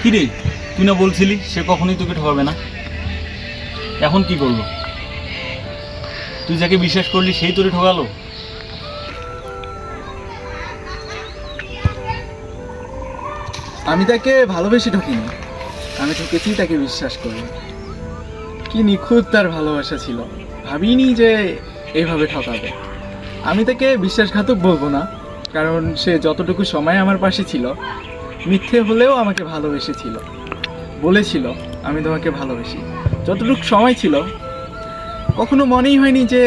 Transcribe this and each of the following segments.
কিরে, তুই না বলছিলি সে কখনোই তোকে ঠকাবে না, এখন কি করলো? তুই যাকে বিশ্বাস করলি সেই তোরে ঠকালো? আমি তাকে ভালোবেসে ঠকিনি, আমি ঠকেছি তাকে বিশ্বাস করি। কি নিখুঁত তার ভালোবাসা ছিল, ভাবিনি যে এইভাবে ঠকাবে। আমি তাকে বিশ্বাসঘাতক বলবো না, কারণ সে যতটুকু সময় আমার পাশে ছিল, মিথ্যে হলেও আমাকে ভালোবেসেছিল, বলেছিল আমি তোমাকে ভালোবাসি। যতটুকু সময় ছিল কখনো মনেই হয়নি যে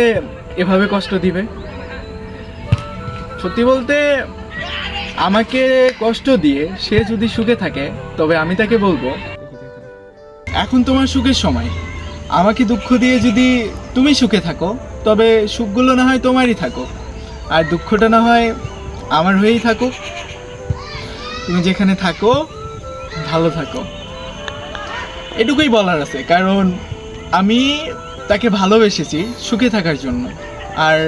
এভাবে কষ্ট দিবে। সত্যি বলতে আমাকে কষ্ট দিয়ে সে যদি সুখে থাকে, তবে আমি তাকে বলবো এখন তোমার সুখের সময়। আমাকে দুঃখ দিয়ে যদি তুমি সুখে থাকো, তবে সুখগুলো না হয় তোমারই থাকো, আর দুঃখটা না হয় আমার হয়েই থাকো। তুমি যেখানে থাকো ভালো থাকো, এটুকুই বলার আছে। কারণ আমি তাকে ভালোবেসেছি সুখে থাকার জন্য, আর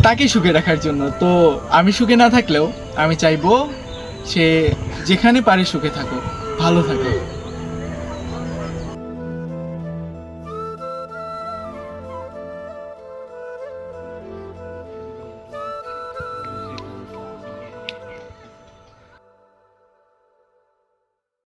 তাকে সুখে রাখার জন্য। তো আমি সুখে না থাকলেও আমি চাইবো সে যেখানে পারে সুখে থাকো, ভালো থাকো।